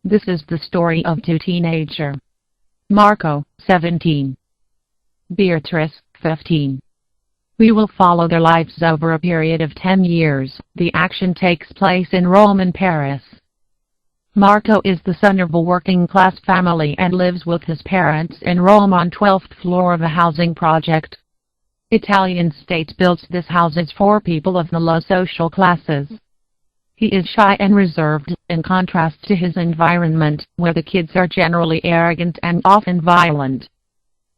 This is the story of two teenagers. Marco, 17. Beatrice, 15. We will follow their lives over a period of 10 years. The action takes place in Rome and Paris. Marco is the son of a working-class family and lives with his parents in Rome on 12th floor of a housing project. Italian state builds this houses for people of the low social classes. He is shy and reserved, in contrast to his environment, where the kids are generally arrogant and often violent.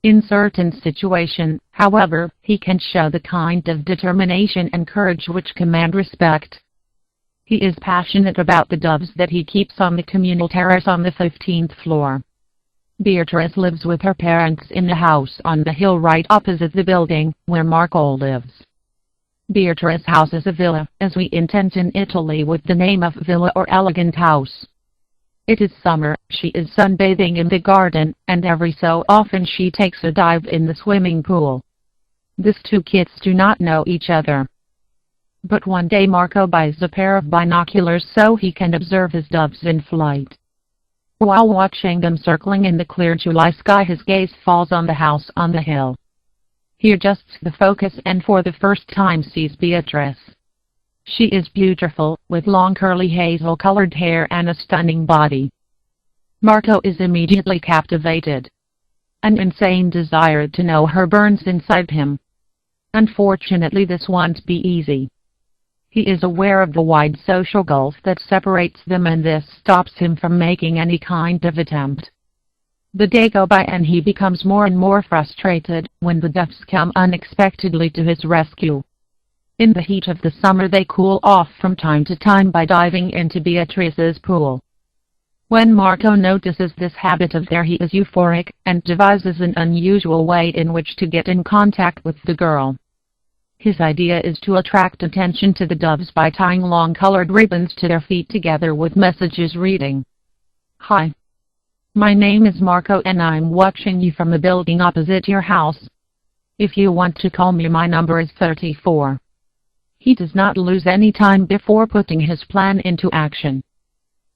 In certain situations, however, he can show the kind of determination and courage which command respect. He is passionate about the doves that he keeps on the communal terrace on the 15th floor. Beatrice lives with her parents in the house on the hill right opposite the building where Marco lives. Beatrice's house is a villa, as we intend in Italy with the name of villa or elegant house. It is summer, she is sunbathing in the garden, and every so often she takes a dive in the swimming pool. These two kids do not know each other. But one day Marco buys a pair of binoculars so he can observe his doves in flight. While watching them circling in the clear July sky, his gaze falls on the house on the hill. He adjusts the focus and for the first time sees Beatrice. She is beautiful, with long curly hazel-colored hair and a stunning body. Marco is immediately captivated. An insane desire to know her burns inside him. Unfortunately, this won't be easy. He is aware of the wide social gulf that separates them, and this stops him from making any kind of attempt. The day goes by and he becomes more and more frustrated when the doves come unexpectedly to his rescue. In the heat of the summer they cool off from time to time by diving into Beatrice's pool. When Marco notices this habit of theirs, he is euphoric and devises an unusual way in which to get in contact with the girl. His idea is to attract attention to the doves by tying long colored ribbons to their feet together with messages reading, "Hi. My name is Marco and I'm watching you from the building opposite your house. If you want to call me, my number is 34. He does not lose any time before putting his plan into action.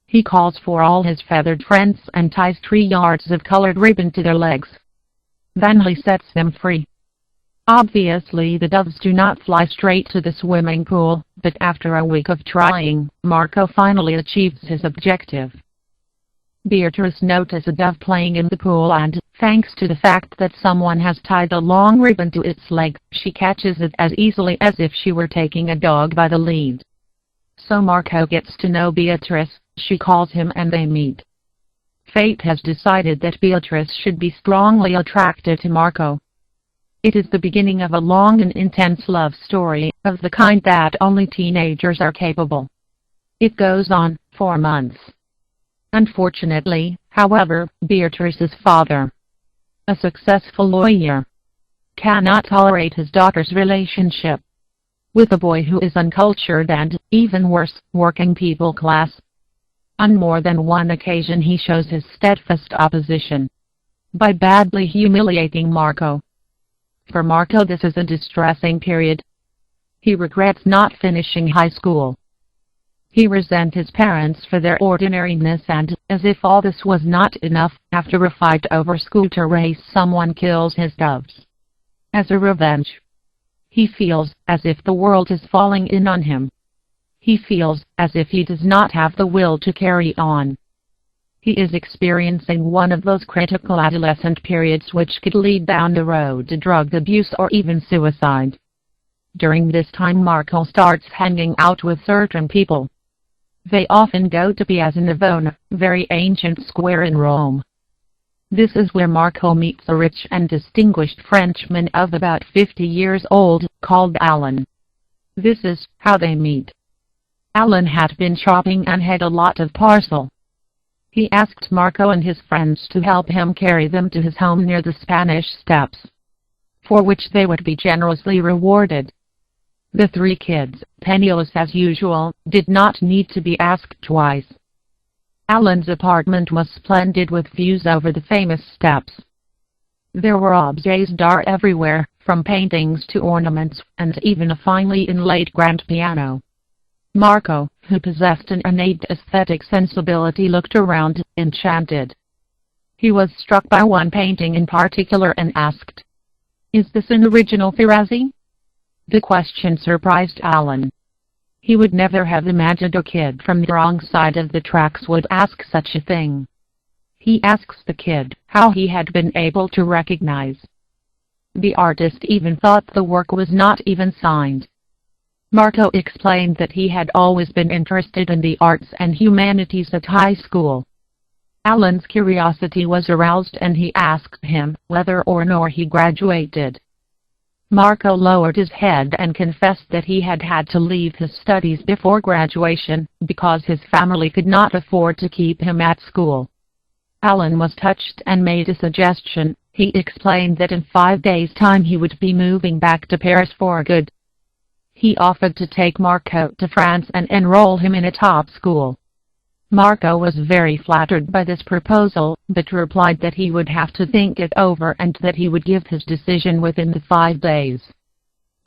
He calls for all his feathered friends and ties 3 yards of colored ribbon to their legs. Then he sets them free. Obviously the doves do not fly straight to the swimming pool, but after a week of trying, Marco finally achieves his objective. Beatrice notices a dove playing in the pool and, thanks to the fact that someone has tied a long ribbon to its leg, she catches it as easily as if she were taking a dog by the lead. So Marco gets to know Beatrice, she calls him and they meet. Fate has decided that Beatrice should be strongly attracted to Marco. It is the beginning of a long and intense love story, of the kind that only teenagers are capable. It goes on for months. Unfortunately, however, Beatrice's father, a successful lawyer, cannot tolerate his daughter's relationship with a boy who is uncultured and, even worse, working people class. On more than one occasion he shows his steadfast opposition by badly humiliating Marco. For Marco this is a distressing period. He regrets not finishing high school. He resents his parents for their ordinariness and, as if all this was not enough, after a fight over scooter race someone kills his doves. As a revenge, he feels as if the world is falling in on him. He feels as if he does not have the will to carry on. He is experiencing one of those critical adolescent periods which could lead down the road to drug abuse or even suicide. During this time Marco starts hanging out with certain people. They often go to Piazza Navona, very ancient square in Rome. This is where Marco meets a rich and distinguished Frenchman of about 50 years old, called Alan. This is how they meet. Alan had been shopping and had a lot of parcel. He asked Marco and his friends to help him carry them to his home near the Spanish Steps, for which they would be generously rewarded. The 3 kids, penniless as usual, did not need to be asked twice. Alan's apartment was splendid with views over the famous steps. There were objets d'art everywhere, from paintings to ornaments, and even a finely inlaid grand piano. Marco, who possessed an innate aesthetic sensibility, looked around, enchanted. He was struck by one painting in particular and asked, "Is this an original Ferrazzi?" The question surprised Alan. He would never have imagined a kid from the wrong side of the tracks would ask such a thing. He asks the kid how he had been able to recognize. The artist even thought the work was not even signed. Marco explained that he had always been interested in the arts and humanities at high school. Alan's curiosity was aroused and he asked him whether or not he graduated. Marco lowered his head and confessed that he had had to leave his studies before graduation because his family could not afford to keep him at school. Alan was touched and made a suggestion. He explained that in 5 days' time he would be moving back to Paris for good. He offered to take Marco to France and enroll him in a top school. Marco was very flattered by this proposal, but replied that he would have to think it over and that he would give his decision within the 5 days.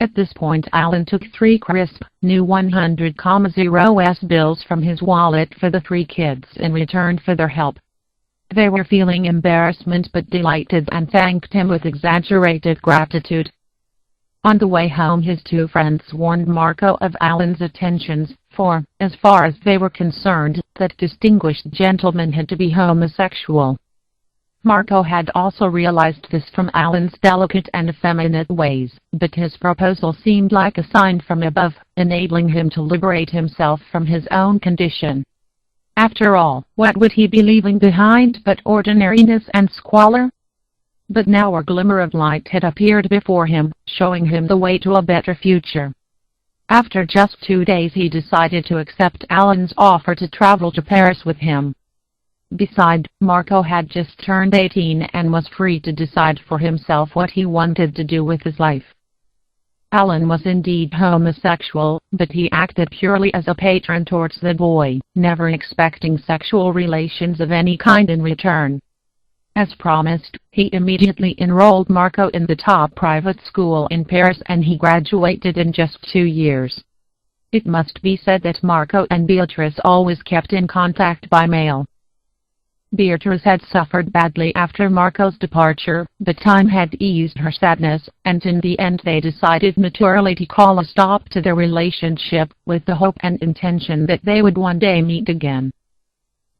At this point Alan took 3 crisp, new 100,000 bills from his wallet for the 3 kids in return for their help. They were feeling embarrassment but delighted and thanked him with exaggerated gratitude. On the way home his 2 friends warned Marco of Alan's attentions, for, as far as they were concerned, that distinguished gentleman had to be homosexual. Marco had also realized this from Alan's delicate and effeminate ways, but his proposal seemed like a sign from above, enabling him to liberate himself from his own condition. After all, what would he be leaving behind but ordinariness and squalor? But now a glimmer of light had appeared before him, showing him the way to a better future. After just 2 days he decided to accept Alan's offer to travel to Paris with him. Besides, Marco had just turned 18 and was free to decide for himself what he wanted to do with his life. Alan was indeed homosexual, but he acted purely as a patron towards the boy, never expecting sexual relations of any kind in return. As promised, he immediately enrolled Marco in the top private school in Paris and he graduated in just 2 years. It must be said that Marco and Beatrice always kept in contact by mail. Beatrice had suffered badly after Marco's departure, but time had eased her sadness, and in the end they decided maturely to call a stop to their relationship, with the hope and intention that they would one day meet again.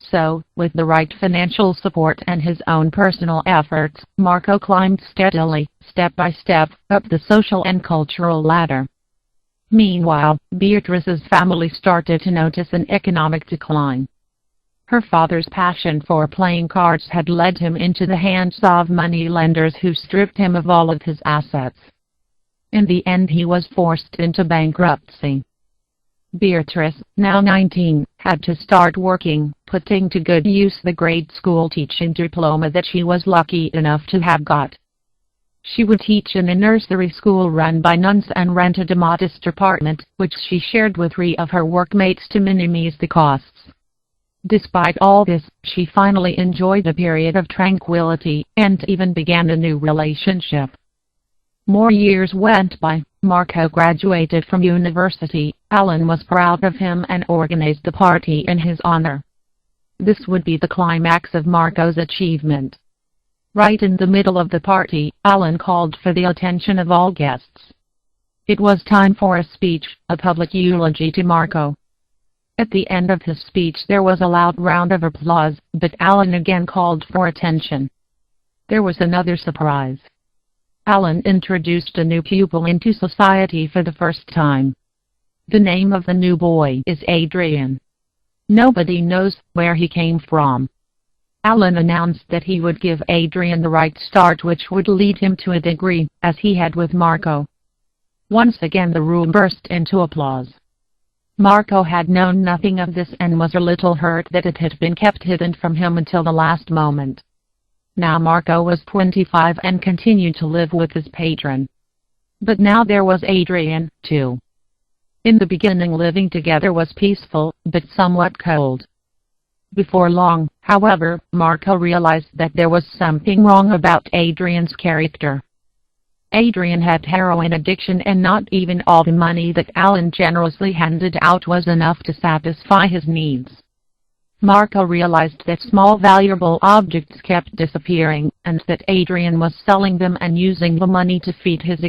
So, with the right financial support and his own personal efforts, Marco climbed steadily, step by step, up the social and cultural ladder. Meanwhile, Beatrice's family started to notice an economic decline. Her father's passion for playing cards had led him into the hands of money-lenders who stripped him of all of his assets. In the end he was forced into bankruptcy. Beatrice, now 19, had to start working, putting to good use the grade school teaching diploma that she was lucky enough to have got. She would teach in a nursery school run by nuns and rented a modest apartment, which she shared with 3 of her workmates to minimize the costs. Despite all this, she finally enjoyed a period of tranquility, and even began a new relationship. More years went by. Marco graduated from university. Alan was proud of him and organized a party in his honor. This would be the climax of Marco's achievement. Right in the middle of the party, Alan called for the attention of all guests. It was time for a speech, a public eulogy to Marco. At the end of his speech there was a loud round of applause, but Alan again called for attention. There was another surprise. Alan introduced a new pupil into society for the first time. The name of the new boy is Adrian. Nobody knows where he came from. Alan announced that he would give Adrian the right start which would lead him to a degree, as he had with Marco. Once again the room burst into applause. Marco had known nothing of this and was a little hurt that it had been kept hidden from him until the last moment. Now Marco was 25 and continued to live with his patron. But now there was Adrian, too. In the beginning living together was peaceful, but somewhat cold. Before long, however, Marco realized that there was something wrong about Adrian's character. Adrian had heroin addiction, and not even all the money that Alan generously handed out was enough to satisfy his needs. Marco realized that small valuable objects kept disappearing, and that Adrian was selling them and using the money to feed his